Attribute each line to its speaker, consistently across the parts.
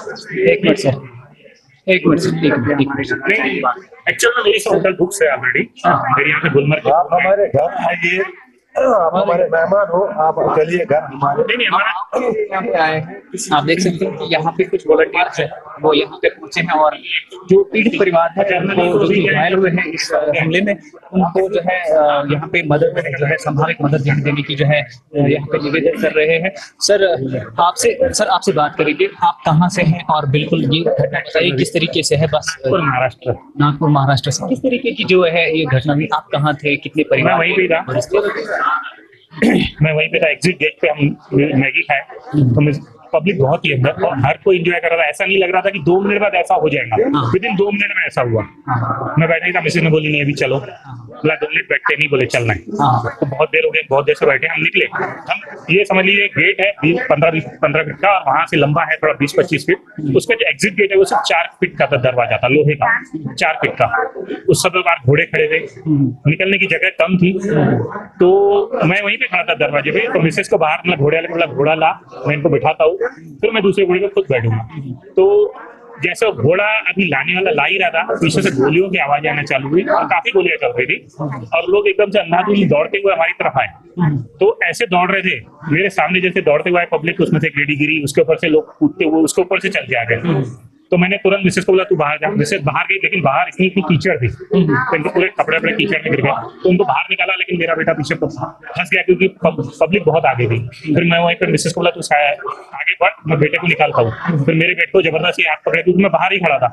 Speaker 1: एक minute sir, एक minute sir, एक मिनट।
Speaker 2: एक्चुअल में मेरी होटल बुक्स है ऑलरेडी, मेरे यहाँ पे गुलमर्ग।
Speaker 3: आप हमारे घर आइए, आप हमारे मेहमान हो, आप चलिए घर हमारे।
Speaker 2: नहीं हमारा
Speaker 1: यहाँ पे आए हैं, आप देख सकते हैं कि यहाँ पे कुछ वॉलंटियर्स हैं, वो यहाँ पे पहुंचे हैं और जो पीड़ित परिवार है उनको, जो भी घायल हुए हैं इस हमले में, उनको जो है यहाँ पे मदद जो है संभावित मदद देने की जो है यहाँ पे निवेदन कर रहे हैं। सर आपसे बात करेंगे, आप कहाँ से हैं और बिल्कुल ये घटना बताइए किस तरीके से है। बस
Speaker 2: महाराष्ट्र,
Speaker 1: नागपुर महाराष्ट्र से किस तरीके की जो है ये घटना हुई, आप कहाँ थे, कितने परिवार?
Speaker 2: मैं वहीं पे था, एग्जिट गेट पे हम मैगी खाए, तो पब्लिक बहुत ही अंदर और हर कोई एंजॉय कर रहा था। ऐसा नहीं लग रहा था कि 2 मिनट बाद ऐसा हो जाएगा, विदिन 2 मिनट में ऐसा हुआ। मैं बैठा ही था, मिसेज ने बोली नहीं अभी चलो, बोला 2 मिनट बैठते नहीं, बोले चलना है। तो बहुत देर हो गई, बहुत देर से बैठे, हम निकले। हम ये समझ लीजिए गेट है 15 फीट का और वहां से लंबा है थोड़ा 20-25 फीट। उसका जो एग्जिट गेट है वो सिर्फ 4 फीट का दरवाजा था, लोहे का 4 फीट का। उस सब बाहर घोड़े खड़े थे, निकलने की जगह कम थी, तो मैं वहीं पे खड़ा था दरवाजे पे। तो मिसेज को बाहर घोड़े वाले बोला घोड़ा ला, मैं इनको बिठाता हूँ, फिर मैं दूसरे घोड़े पे खुद बैठूंगा। तो जैसे वो घोड़ा अभी लाने वाला ला ही रहा था, पीछे से गोलियों की आवाज आना चालू हुई और काफी गोलियां चल रही थी और लोग एकदम से अंधाधुंध दौड़ते हुए हमारी तरफ आए। तो ऐसे दौड़ रहे थे, मेरे सामने जैसे दौड़ते हुए पब्लिक, उसमें से एक लेडी गिरी, उसके ऊपर से लोग कूदते हुए उसके ऊपर से चल के आ गए। तो मैंने तुरंत मिसेज को बोला तू बाहर जा। मिसेज बाहर गई, लेकिन बाहर इतनी कीचड़ थी, तो इनके पूरे कपड़े कीचड़ में गिर गए। तो उनको बाहर निकाला, लेकिन मेरा बेटा पीछे फंस गया क्योंकि पब्लिक बहुत आगे थी। फिर मैं वहीं पर मिसेज को बोला तू आगे बढ़, मैं बेटे को निकालता हूँ। फिर मेरे बेटे को जबरदस्ती आग पकड़े क्योंकि मैं बाहर ही खड़ा था,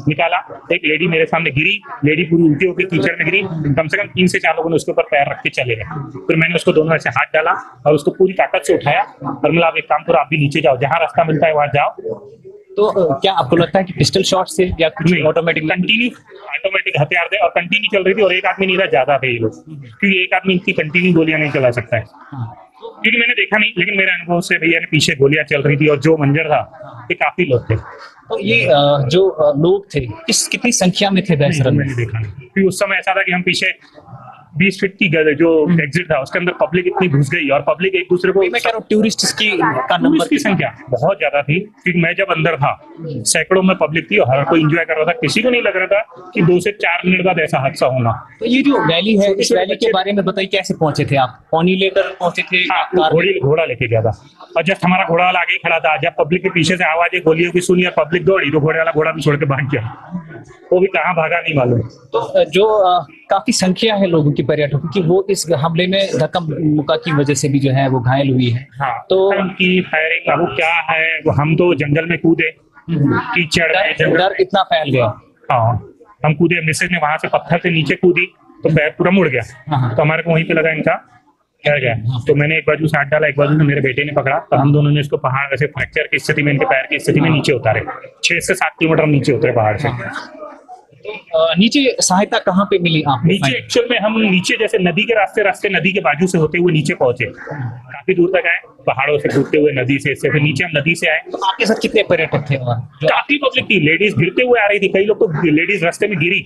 Speaker 2: निकाला। एक लेडी मेरे सामने गिरी, लेडी पूरी उल्टी होकर कीचड़ में गिरी। कम से कम 3 से 4 लोगों ने उसके ऊपर पैर रख के चले गए। फिर मैंने उसको दोनों ऐसे हाथ डाला और उसको पूरी ताकत से उठाया और मतलब आप एक काम करो, आप भी नीचे जाओ, जहाँ रास्ता मिलता है वहां जाओ।
Speaker 1: तो क्या आपको लगता है कि पिस्टल शॉट से या कुछ ऑटोमेटिक
Speaker 2: हथियार थे और कंटिन्यू चल रही थी और एक आदमी नहीं था, ज्यादा थे ये लोग, क्योंकि एक आदमी इतनी कंटिन्यू गोलियां नहीं चला सकता है। क्योंकि मैंने देखा नहीं, लेकिन मेरे अनुभव से भैया ने पीछे गोलियां चल रही थी और जो मंजर था ये काफी लोग थे।
Speaker 1: तो ये जो लोग थे कितनी संख्या में थे?
Speaker 2: मैंने देखा नहीं, क्योंकि उस समय ऐसा था कि हम पीछे 20 फीट की जो एग्जिट था उसके अंदर पब्लिक इतनी घुस गई और पब्लिक एक दूसरे को,
Speaker 1: मैं कह रहा हूँ टूरिस्ट का नंबर
Speaker 2: की संख्या बहुत ज्यादा थी। क्योंकि मैं जब अंदर था सैकड़ों में पब्लिक थी और हर कोई एंजॉय कर रहा था। किसी को नहीं लग रहा था कि 2 से 4 मिनट बाद ऐसा हादसा होना।
Speaker 1: तो ये जो रैली है, इस रैली के बारे में बताइए, कैसे पहुंचे थे आप? पौनी लेकर पहुंचे थे?
Speaker 2: घोड़ा लेके गया था और जस्ट हमारा घोड़ा वाला आगे खड़ा था। जब पब्लिक के पीछे से आवाज गोलियों की सुनी और पब्लिक दौड़ी, तो घोड़े वाला घोड़ा भी छोड़ के भाग गया। वो भी कहाँ भागा नहीं मालूम।
Speaker 1: तो जो काफी संख्या है लोगों की, पर्यटकों की, वो इस हमले में धक्का मुक्का की वजह से भी जो है वो घायल हुई है।
Speaker 2: हाँ, तो उनकी फायरिंग अब क्या है, वो हम तो जंगल में कूदे, कीचड़
Speaker 1: डर इतना फैल गया।
Speaker 2: हाँ, हम कूदे, मिसेज ने वहां से पत्थर से नीचे कूदी तो पैर पूरा मुड़ गया। तो हमारे को वहीं पे लगा इनका क्या गया। तो मैंने एक बाजू से हाथ डाला, एक बाजू से मेरे बेटे ने पकड़ा, तो हम दोनों ने इसको पहाड़ वैसे फ्रैक्चर की स्थिति में, इनके पैर की स्थिति में नीचे उतारे। 6 से 7 किलोमीटर हम नीचे उतरे पहाड़ से।
Speaker 1: नीचे सहायता कहाँ पे मिली आपको?
Speaker 2: नीचे एक्चुअल में हम नीचे जैसे नदी के रास्ते नदी के बाजू से होते हुए नीचे पहुंचे, काफी दूर तक आए, पहाड़ों से कूदते हुए नदी से, फिर नीचे हम नदी से आए।
Speaker 1: तो आपके साथ कितने पर्यटक थे?
Speaker 2: काफी पब्लिक थी, लेडीज गिरते हुए आ रही थी, कई लोग तो लेडीज रास्ते में गिरी।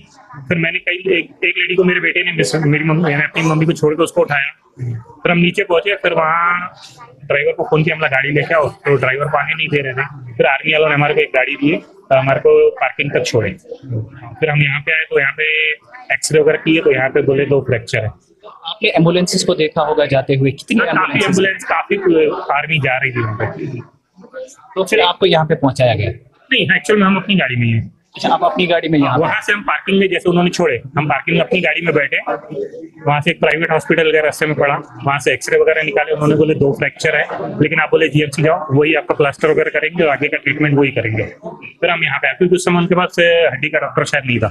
Speaker 2: फिर मैंने एक लेडी को मेरे बेटे ने, मेरी मम्मी, मैंने अपनी मम्मी को छोड़ के उसको उठाया। फिर हम नीचे पहुंचे, फिर वहाँ ड्राइवर को फोन किया, हमला गाड़ी लेके आओ, तो ड्राइवर को आने नहीं दे रहे थे। फिर आर्मी वालों ने हमारे को एक गाड़ी दी और हमारे को पार्किंग तक छोड़े। फिर हम यहाँ पे आए तो यहाँ पे एक्सरे वगैरह किए, तो यहाँ पे बोले 2 फ्रैक्चर है।
Speaker 1: आपने एम्बुलेंसेस को देखा होगा जाते हुए? कितनी
Speaker 2: एम्बुलेंस, काफी आर्मी जा रही थी वहाँ पे।
Speaker 1: तो फिर आपको यहाँ पे पहुंचाया गया?
Speaker 2: नहीं, एक्चुअल में हम अपनी गाड़ी में ही।
Speaker 1: अच्छा, आप अपनी गाड़ी में? यहाँ
Speaker 2: वहां से हम पार्किंग में, जैसे उन्होंने छोड़े, हम पार्किंग में अपनी गाड़ी में बैठे। वहां से एक प्राइवेट हॉस्पिटल वगैरह रास्ते में पड़ा, वहां से एक्सरे वगैरह निकाले। उन्होंने बोले 2 फ्रैक्चर है, लेकिन आप बोले जीएमसी जाओ, वही आपका प्लास्टर वगैरह करेंगे और आगे का ट्रीटमेंट वही करेंगे। फिर हम यहाँ पे आए, क्योंकि उस समय उनके पास हड्डी का डॉक्टर शायद नहीं था।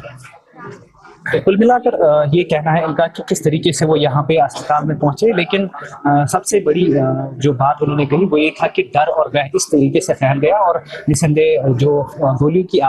Speaker 1: तो कुल मिलाकर ये कहना है इनका कि किस तरीके से वो यहाँ पे अस्पताल में पहुंचे, लेकिन सबसे बड़ी जो बात उन्होंने कही वो ये था कि डर और वह इस तरीके से फैल गया और निसंदेह जो गोली की